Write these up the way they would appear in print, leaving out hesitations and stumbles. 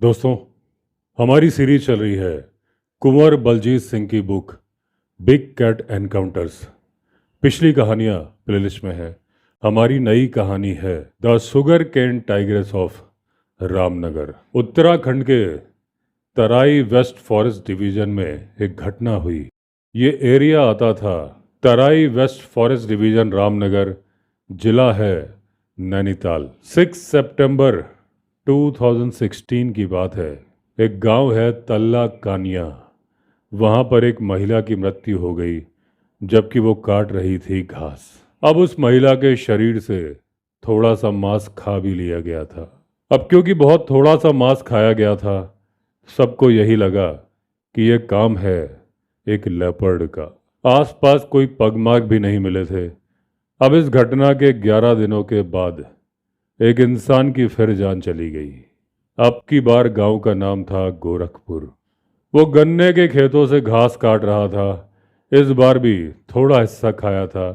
दोस्तों, हमारी सीरीज चल रही है कुंवर बलजीत सिंह की बुक बिग कैट एनकाउंटर्स। पिछली कहानियां प्लेलिस्ट में है। हमारी नई कहानी है the sugar cane tigress of Ramnagar. Uttarakhand के तराई वेस्ट फॉरेस्ट डिवीजन में एक घटना हुई। ये एरिया आता था तराई वेस्ट फॉरेस्ट डिवीजन, रामनगर, जिला है नैनीताल। 6 सितंबर 2016 की बात है। एक गांव है तल्ला कानिया। वहां पर एक महिला की मृत्यु हो गई जबकि वो काट रही थी घास। अब उस महिला के शरीर से थोड़ा सा मांस खा भी लिया गया था। अब क्योंकि बहुत थोड़ा सा मांस खाया गया था, सबको यही लगा कि ये काम है एक लेपर्ड का। आसपास कोई पगमार्क भी नहीं मिले थे। अब इस घटना के 11 दिनों के बाद एक इंसान की फिर जान चली गई। अब की बार गांव का नाम था गोरखपुर। वो गन्ने के खेतों से घास काट रहा था। इस बार भी थोड़ा हिस्सा खाया था,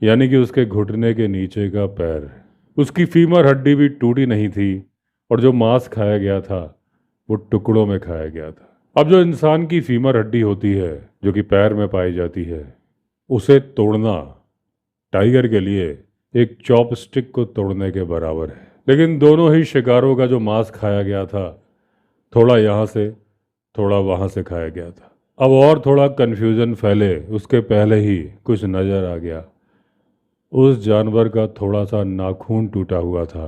यानी कि उसके घुटने के नीचे का पैर। उसकी फीमर हड्डी भी टूटी नहीं थी और जो मांस खाया गया था वो टुकड़ों में खाया गया था। अब जो इंसान की फीमर हड्डी होती है, जो कि पैर में पाई जाती है, उसे तोड़ना टाइगर के लिए एक चॉपस्टिक को तोड़ने के बराबर है। लेकिन दोनों ही शिकारों का जो मांस खाया गया था, थोड़ा यहाँ से थोड़ा वहाँ से खाया गया था। अब और थोड़ा कन्फ्यूजन फैले उसके पहले ही कुछ नजर आ गया। उस जानवर का थोड़ा सा नाखून टूटा हुआ था,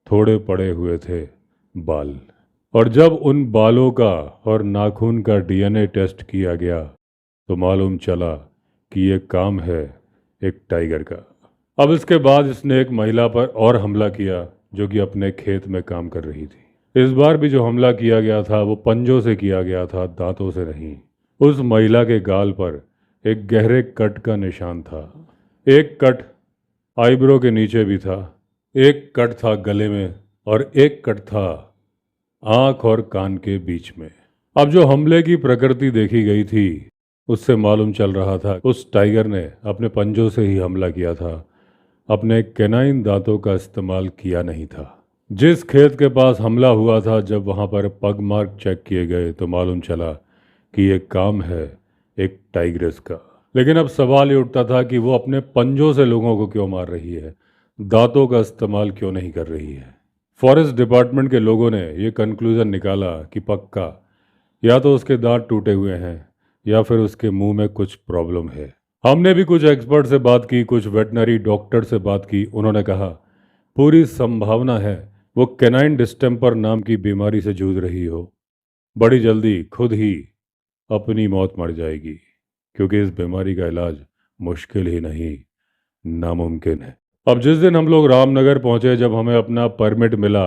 थोड़े पड़े हुए थे बाल। और जब उन बालों का और नाखून का डीएनए टेस्ट किया गया तो मालूम चला कि ये काम है एक टाइगर का। अब इसके बाद इसने एक महिला पर और हमला किया जो कि अपने खेत में काम कर रही थी। इस बार भी जो हमला किया गया था वो पंजों से किया गया था, दांतों से नहीं। उस महिला के गाल पर एक गहरे कट का निशान था। एक कट आईब्रो के नीचे भी था, एक कट था गले में और एक कट था आंख और कान के बीच में। अब जो हमले की प्रकृति देखी गई थी उससे मालूम चल रहा था उस टाइगर ने अपने पंजों से ही हमला किया था, अपने कैनाइन दांतों का इस्तेमाल किया नहीं था। जिस खेत के पास हमला हुआ था, जब वहां पर पग मार्क चेक किए गए तो मालूम चला कि ये काम है एक टाइग्रेस का। लेकिन अब सवाल ये उठता था कि वो अपने पंजों से लोगों को क्यों मार रही है, दांतों का इस्तेमाल क्यों नहीं कर रही है। फॉरेस्ट डिपार्टमेंट के लोगों ने ये कंक्लूजन निकाला कि पक्का या तो उसके दांत टूटे हुए हैं या फिर उसके मुंह में कुछ प्रॉब्लम है। हमने भी कुछ एक्सपर्ट से बात की, कुछ वेटनरी डॉक्टर से बात की। उन्होंने कहा पूरी संभावना है वो कैनाइन डिस्टेम्पर नाम की बीमारी से जूझ रही हो। बड़ी जल्दी खुद ही अपनी मौत मर जाएगी, क्योंकि इस बीमारी का इलाज मुश्किल ही नहीं, नामुमकिन है। अब जिस दिन हम लोग रामनगर पहुंचे, जब हमें अपना परमिट मिला,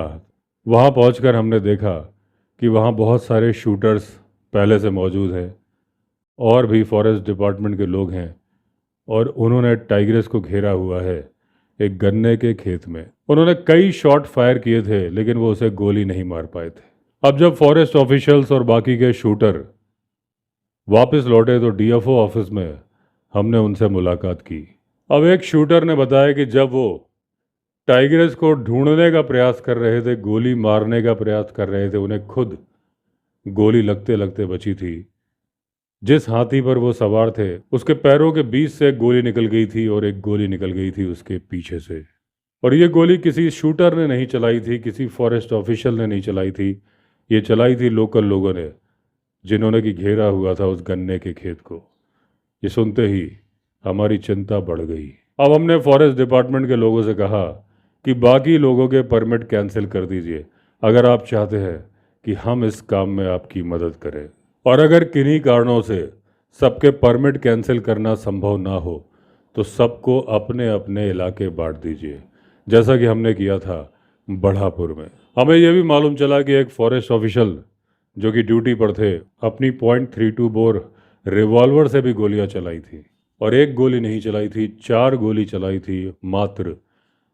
वहां पहुंचकर हमने देखा कि वहां बहुत सारे शूटर्स पहले से मौजूद हैं और भी फॉरेस्ट डिपार्टमेंट के लोग हैं, और उन्होंने टाइग्रेस को घेरा हुआ है एक गन्ने के खेत में। उन्होंने कई शॉट फायर किए थे लेकिन वो उसे गोली नहीं मार पाए थे। अब जब फॉरेस्ट ऑफिशियल्स और बाकी के शूटर वापस लौटे तो डीएफओ ऑफिस में हमने उनसे मुलाकात की। अब एक शूटर ने बताया कि जब वो टाइग्रेस को ढूंढने का प्रयास कर रहे थे, गोली मारने का प्रयास कर रहे थे, उन्हें खुद गोली लगते लगते बची थी। जिस हाथी पर वो सवार थे उसके पैरों के बीच से एक गोली निकल गई थी और एक गोली निकल गई थी उसके पीछे से। और ये गोली किसी शूटर ने नहीं चलाई थी, किसी फॉरेस्ट ऑफिशियल ने नहीं चलाई थी, ये चलाई थी लोकल लोगों ने, जिन्होंने कि घेरा हुआ था उस गन्ने के खेत को। ये सुनते ही हमारी चिंता बढ़ गई। अब हमने फॉरेस्ट डिपार्टमेंट के लोगों से कहा कि बाकी लोगों के परमिट कैंसिल कर दीजिए अगर आप चाहते हैं कि हम इस काम में आपकी मदद करें। और अगर किन्हीं कारणों से सबके परमिट कैंसिल करना संभव ना हो तो सबको अपने अपने इलाके बांट दीजिए, जैसा कि हमने किया था बढ़ापुर में। हमें यह भी मालूम चला कि एक फॉरेस्ट ऑफिशियल जो कि ड्यूटी पर थे, अपनी .32 बोर रिवॉल्वर से भी गोलियां चलाई थी। और एक गोली नहीं चलाई थी, 4 गोली चलाई थी, मात्र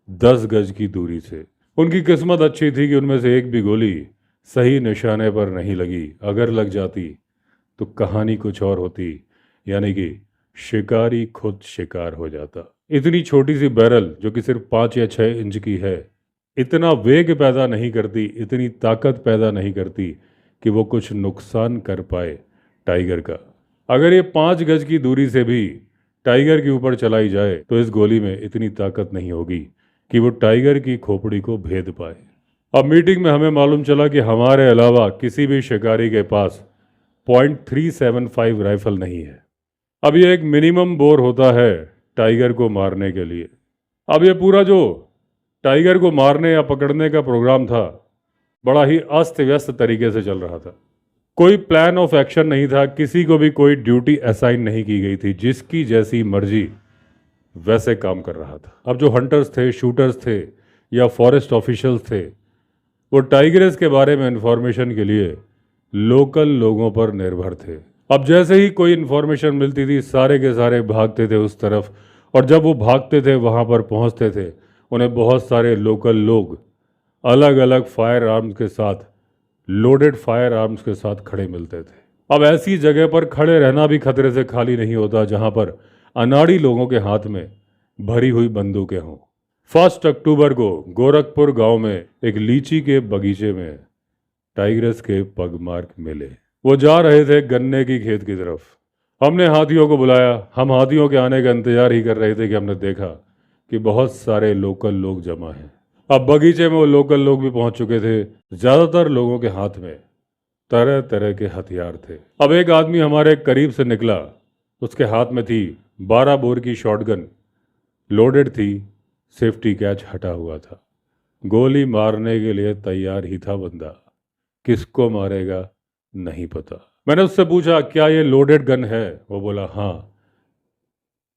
10 गज की दूरी से। उनकी किस्मत अच्छी थी कि उनमें से एक भी गोली सही निशाने पर नहीं लगी। अगर लग जाती तो कहानी कुछ और होती, यानी कि शिकारी खुद शिकार हो जाता। इतनी छोटी सी बैरल जो कि सिर्फ 5 या 6 इंच की है, इतना वेग पैदा नहीं करती, इतनी ताकत पैदा नहीं करती कि वो कुछ नुकसान कर पाए टाइगर का। अगर ये 5 गज की दूरी से भी टाइगर के ऊपर चलाई जाए तो इस गोली में इतनी ताकत नहीं होगी कि वो टाइगर की खोपड़ी को भेद पाए। अब मीटिंग में हमें मालूम चला कि हमारे अलावा किसी भी शिकारी के पास .375 राइफल नहीं है। अब ये एक मिनिमम बोर होता है टाइगर को मारने के लिए। अब ये पूरा जो टाइगर को मारने या पकड़ने का प्रोग्राम था बड़ा ही अस्त व्यस्त तरीके से चल रहा था। कोई प्लान ऑफ एक्शन नहीं था, किसी को भी कोई ड्यूटी असाइन नहीं की गई थी, जिसकी जैसी मर्जी वैसे काम कर रहा था। अब जो हंटर्स थे, शूटर्स थे या फॉरेस्ट ऑफिशियल्स थे, वो टाइगर्स के बारे में इंफॉर्मेशन के लिए लोकल लोगों पर निर्भर थे। अब जैसे ही कोई इंफॉर्मेशन मिलती थी सारे के सारे भागते थे उस तरफ, और जब वो भागते थे वहाँ पर पहुँचते थे उन्हें बहुत सारे लोकल लोग अलग अलग फायर आर्म्स के साथ, लोडेड फायर आर्म्स के साथ खड़े मिलते थे। अब ऐसी जगह पर खड़े रहना भी खतरे से खाली नहीं होता जहाँ पर अनाड़ी लोगों के हाथ में भरी हुई बंदूकें हों। 1 अक्टूबर को गोरखपुर गांव में एक लीची के बगीचे में टाइग्रेस के पगमार्क मिले। वो जा रहे थे गन्ने की खेत की तरफ। हमने हाथियों को बुलाया। हम हाथियों के आने का इंतजार ही कर रहे थे कि हमने देखा कि बहुत सारे लोकल लोग जमा हैं। अब बगीचे में वो लोकल लोग भी पहुंच चुके थे। ज़्यादातर लोगों के हाथ में तरह तरह के हथियार थे। अब एक आदमी हमारे करीब से निकला, उसके हाथ में थी 12 बोर की शॉटगन, लोडेड थी, सेफ्टी कैच हटा हुआ था। गोली मारने के लिए तैयार ही था बंदा। किसको मारेगा नहीं पता। मैंने उससे पूछा, क्या ये लोडेड गन है? वो बोला हाँ।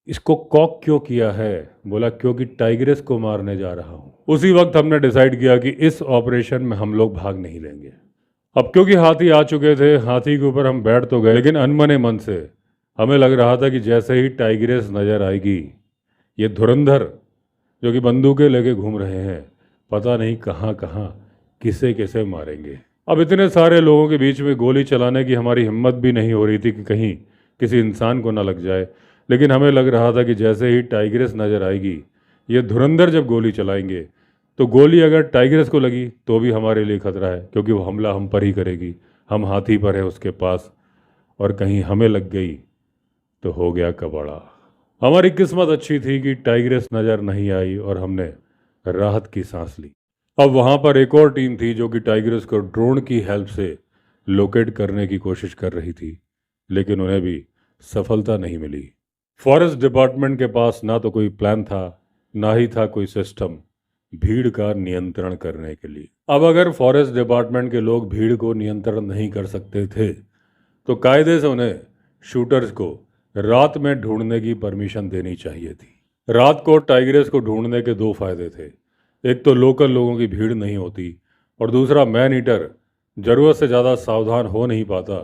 इसको कॉक क्यों किया है? बोला क्योंकि टाइग्रेस को मारने जा रहा हूँ। उसी वक्त हमने डिसाइड किया कि इस ऑपरेशन में हम लोग भाग नहीं लेंगे। अब क्योंकि हाथी आ चुके थे, हाथी के ऊपर हम बैठ तो गए, लेकिन अनमने मन से हमें लग रहा था कि जैसे ही टाइग्रेस नजर आएगी, ये धुरंधर जो कि बंदूकें लेके घूम रहे हैं, पता नहीं कहाँ कहाँ किसे किसे मारेंगे। अब इतने सारे लोगों के बीच में गोली चलाने की हमारी हिम्मत भी नहीं हो रही थी कि कहीं किसी इंसान को ना लग जाए, लेकिन हमें लग रहा था कि जैसे ही टाइग्रेस नज़र आएगी, ये धुरंधर जब गोली चलाएंगे तो गोली अगर टाइग्रेस को लगी तो भी हमारे लिए खतरा है, क्योंकि वो हमला हम पर ही करेगी। हम हाथी पर है उसके पास, और कहीं हमें लग गई तो हो गया कबाड़ा। हमारी किस्मत अच्छी थी कि टाइग्रेस नज़र नहीं आई और हमने राहत की सांस ली। अब वहाँ पर एक और टीम थी जो कि टाइग्रेस को ड्रोन की हेल्प से लोकेट करने की कोशिश कर रही थी, लेकिन उन्हें भी सफलता नहीं मिली। फॉरेस्ट डिपार्टमेंट के पास ना तो कोई प्लान था, ना ही था कोई सिस्टम भीड़ का नियंत्रण करने के लिए। अब अगर फॉरेस्ट डिपार्टमेंट के लोग भीड़ को नियंत्रण नहीं कर सकते थे तो कायदे से उन्हें शूटर्स को रात में ढूंढने की परमिशन देनी चाहिए थी। रात को टाइग्रेस को ढूंढने के 2 फायदे थे। एक तो लोकल लोगों की भीड़ नहीं होती, और दूसरा मैन ईटर ज़रूरत से ज़्यादा सावधान हो नहीं पाता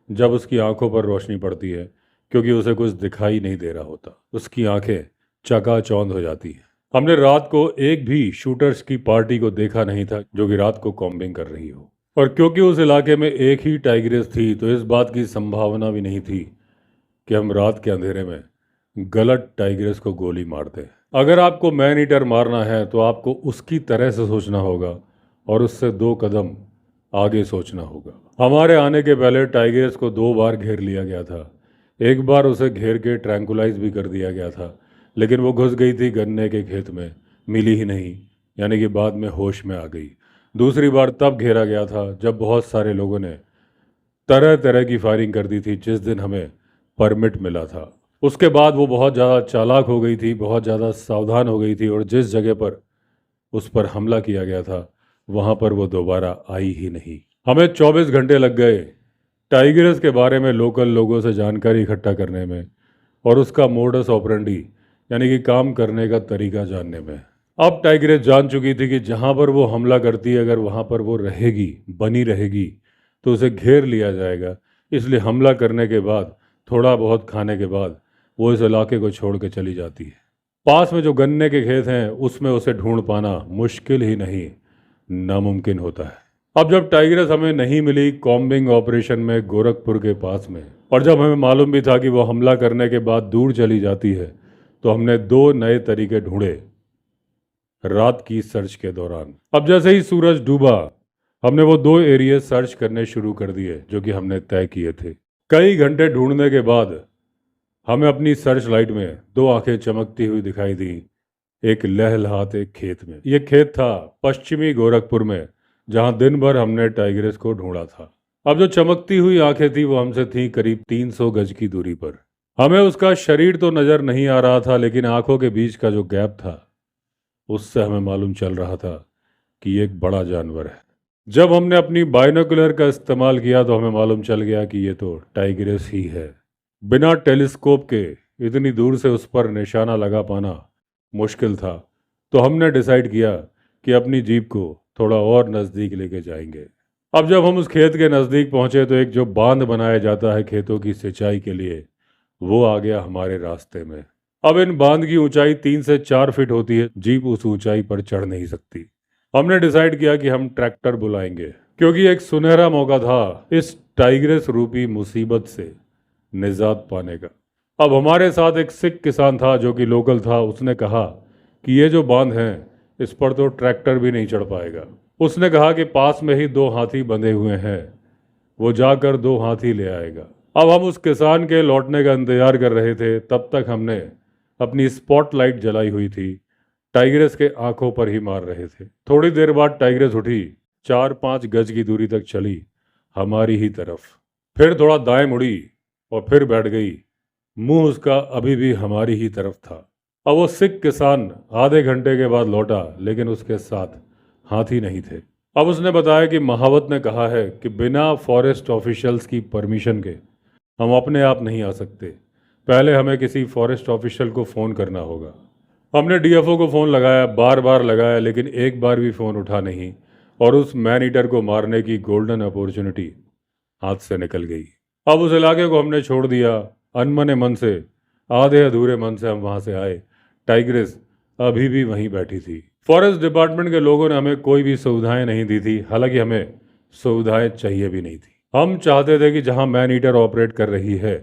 जब उसकी आंखों पर रोशनी पड़ती है, क्योंकि उसे कुछ दिखाई नहीं दे रहा होता। उसकी आंखें चकाचौंध हो जाती हैं। हमने रात को एक भी शूटर्स की पार्टी को देखा नहीं था जो कि रात को कॉम्बिंग कर रही हो, और क्योंकि उस इलाके में एक ही टाइग्रेस थी तो इस बात की संभावना भी नहीं थी कि हम रात के अंधेरे में गलत टाइग्रेस को गोली मार दें। अगर आपको मैन ईटर मारना है तो आपको उसकी तरह से सोचना होगा और उससे 2 कदम आगे सोचना होगा। हमारे आने के पहले टाइग्रेस को 2 बार घेर लिया गया था। एक बार उसे घेर के ट्रैंकुलाइज भी कर दिया गया था, लेकिन वो घुस गई थी गन्ने के खेत में, मिली ही नहीं, यानी कि बाद में होश में आ गई। दूसरी बार तब घेरा गया था जब बहुत सारे लोगों ने तरह तरह की फायरिंग कर दी थी जिस दिन हमें परमिट मिला था। उसके बाद वो बहुत ज़्यादा चालाक हो गई थी, बहुत ज़्यादा सावधान हो गई थी, और जिस जगह पर उस पर हमला किया गया था वहाँ पर वो दोबारा आई ही नहीं। हमें 24 घंटे लग गए टाइग्रेस के बारे में लोकल लोगों से जानकारी इकट्ठा करने में और उसका मोडस ऑपरेंडी यानी कि काम करने का तरीका जानने में। अब टाइग्रेस जान चुकी थी कि जहाँ पर वो हमला करती है, अगर वहाँ पर वो रहेगी, बनी रहेगी, तो उसे घेर लिया जाएगा। इसलिए हमला करने के बाद, थोड़ा बहुत खाने के बाद, वो इस इलाके को छोड़ के चली जाती है। पास में जो गन्ने के खेत हैं उसमें उसे ढूंढ पाना मुश्किल ही नहीं, नामुमकिन होता है। अब जब टाइग्रेस हमें नहीं मिली कॉम्बिंग ऑपरेशन में गोरखपुर के पास में, और जब हमें मालूम भी था कि वो हमला करने के बाद दूर चली जाती है, तो हमने 2 नए तरीके ढूंढे रात की सर्च के दौरान। अब जैसे ही सूरज डूबा, हमने वो 2 एरिया सर्च करने शुरू कर दिए जो कि हमने तय किए थे। कई घंटे ढूंढने के बाद हमें अपनी सर्च लाइट में 2 आंखें चमकती हुई दिखाई दी, एक लहलहाते खेत में। ये खेत था पश्चिमी गोरखपुर में, जहां दिन भर हमने टाइग्रेस को ढूंढा था। अब जो चमकती हुई आंखें थी वो हमसे थी करीब 300 गज की दूरी पर। हमें उसका शरीर तो नजर नहीं आ रहा था, लेकिन आंखों के बीच का जो गैप था उससे हमें मालूम चल रहा था कि ये एक बड़ा जानवर है। जब हमने अपनी बाइनोकुलर का इस्तेमाल किया तो हमें मालूम चल गया कि ये तो टाइग्रेस ही है। बिना टेलीस्कोप के इतनी दूर से उस पर निशाना लगा पाना मुश्किल था, तो हमने डिसाइड किया कि अपनी जीप को थोड़ा और नज़दीक लेके जाएंगे। अब जब हम उस खेत के नज़दीक पहुंचे तो एक जो बांध बनाया जाता है खेतों की सिंचाई के लिए, वो आ गया हमारे रास्ते में। अब इन बांध की ऊंचाई 3 से 4 फीट होती है, जीप उस ऊंचाई पर चढ़ नहीं सकती। हमने डिसाइड किया कि हम ट्रैक्टर बुलाएंगे, क्योंकि एक सुनहरा मौका था इस टाइग्रेस रूपी मुसीबत से निजात पाने का। अब हमारे साथ एक सिख किसान था जो कि लोकल था। उसने कहा कि ये जो बांध है इस पर तो ट्रैक्टर भी नहीं चढ़ पाएगा। उसने कहा कि पास में ही 2 हाथी बंधे हुए हैं, वो जाकर 2 हाथी ले आएगा। अब हम उस किसान के लौटने का इंतजार कर रहे थे, तब तक हमने अपनी स्पॉटलाइट जलाई हुई थी, टाइग्रेस के आंखों पर ही मार रहे थे। थोड़ी देर बाद टाइग्रेस उठी, 4-5 गज की दूरी तक चली हमारी ही तरफ, फिर थोड़ा दाएं मुड़ी और फिर बैठ गई। मुंह उसका अभी भी हमारी ही तरफ था। अब वो सिख किसान आधे घंटे के बाद लौटा, लेकिन उसके साथ हाथी नहीं थे। अब उसने बताया कि महावत ने कहा है कि बिना फॉरेस्ट ऑफिशियल्स की परमिशन के हम अपने आप नहीं आ सकते, पहले हमें किसी फॉरेस्ट ऑफिशियल को फ़ोन करना होगा। हमने डीएफओ को फ़ोन लगाया, बार बार लगाया, लेकिन एक बार भी फ़ोन उठा नहीं, और उस मैन ईटर को मारने की गोल्डन अपॉर्चुनिटी हाथ से निकल गई। अब उस इलाके को हमने छोड़ दिया। अनमने मन से, आधे अधूरे मन से हम वहाँ से आए। टाइग्रेस अभी भी वहीं बैठी थी। फॉरेस्ट डिपार्टमेंट के लोगों ने हमें कोई भी सुविधाएं नहीं दी थी, हालांकि हमें सुविधाएं चाहिए भी नहीं थी। हम चाहते थे कि जहां मैन ईटर ऑपरेट कर रही है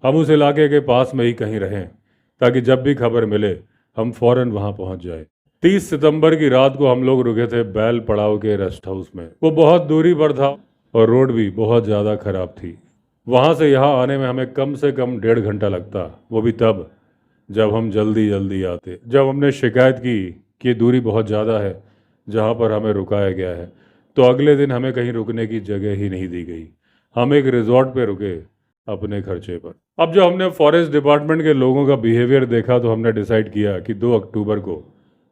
हम उस इलाके के पास में ही कहीं रहें, ताकि जब भी खबर मिले हम फौरन वहां पहुंच जाए। 30 सितंबर की रात को हम लोग रुके थे बैल पड़ाव के रेस्ट हाउस में। वो बहुत दूरी पर था और रोड भी बहुत ज़्यादा खराब थी। वहां से यहाँ आने में हमें कम से कम 1.5 घंटा लगता, वो भी तब जब हम जल्दी जल्दी आते। जब हमने शिकायत की कि दूरी बहुत ज़्यादा है जहाँ पर हमें रुकाया गया है, तो अगले दिन हमें कहीं रुकने की जगह ही नहीं दी गई। हम एक रिजॉर्ट पे रुके अपने खर्चे पर। अब जब हमने फॉरेस्ट डिपार्टमेंट के लोगों का बिहेवियर देखा तो हमने डिसाइड किया कि 2 अक्टूबर को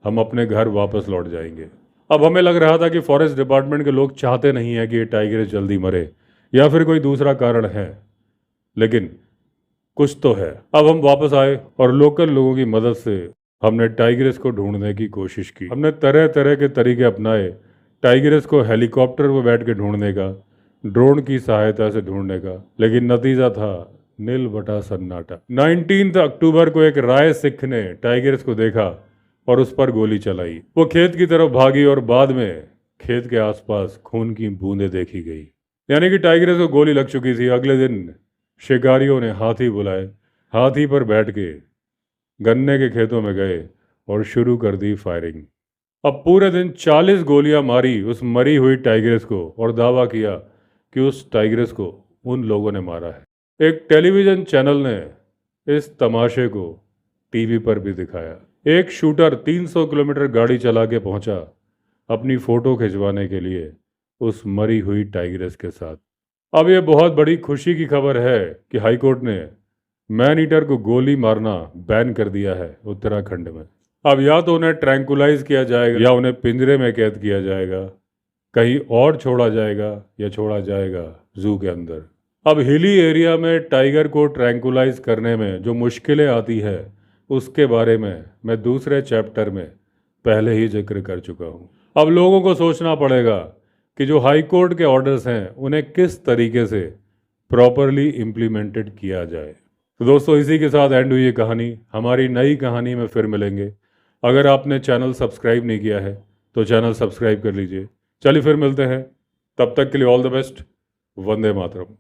हम अपने घर वापस लौट जाएंगे। अब हमें लग रहा था कि फॉरेस्ट डिपार्टमेंट के लोग चाहते नहीं है कि ये टाइगर जल्दी मरे, या फिर कोई दूसरा कारण है, लेकिन कुछ तो है। अब हम वापस आए और लोकल लोगों की मदद से हमने टाइग्रेस को ढूंढने की कोशिश की। हमने तरह तरह के तरीके अपनाए, टाइग्रेस को हेलीकॉप्टर पर बैठ के ढूंढने का, ड्रोन की सहायता से ढूंढने का, लेकिन नतीजा था नील बटा सन्नाटा। 19 अक्टूबर को एक राय सिख ने टाइग्रेस को देखा और उस पर गोली चलाई। वो खेत की तरफ भागी और बाद में खेत के आसपास खून की बूंदें देखी गई, यानी कि टाइग्रेस को गोली लग चुकी थी। अगले दिन शिकारियों ने हाथी बुलाए, हाथी पर बैठ के गन्ने के खेतों में गए और शुरू कर दी फायरिंग। अब पूरे दिन 40 गोलियां मारी उस मरी हुई टाइग्रेस को और दावा किया कि उस टाइग्रेस को उन लोगों ने मारा है। एक टेलीविज़न चैनल ने इस तमाशे को टीवी पर भी दिखाया। एक शूटर 300 किलोमीटर गाड़ी चला के पहुंचा अपनी फ़ोटो खिंचवाने के लिए उस मरी हुई टाइग्रेस के साथ। अब ये बहुत बड़ी खुशी की खबर है कि हाईकोर्ट ने मैन ईटर को गोली मारना बैन कर दिया है उत्तराखंड में। अब या तो उन्हें ट्रैंकुलाइज किया जाएगा या उन्हें पिंजरे में कैद किया जाएगा, कहीं और छोड़ा जाएगा या छोड़ा जाएगा जू के अंदर। अब हिली एरिया में टाइगर को ट्रैंकुलाइज करने में जो मुश्किलें आती है उसके बारे में मैं दूसरे चैप्टर में पहले ही जिक्र कर चुका हूँ। अब लोगों को सोचना पड़ेगा कि जो हाई कोर्ट के ऑर्डर्स हैं उन्हें किस तरीके से प्रॉपरली इम्प्लीमेंटेड किया जाए। तो दोस्तों, इसी के साथ एंड हुई ये कहानी। हमारी नई कहानी में फिर मिलेंगे। अगर आपने चैनल सब्सक्राइब नहीं किया है तो चैनल सब्सक्राइब कर लीजिए। चलिए फिर मिलते हैं, तब तक के लिए all the best. Vande Mataram.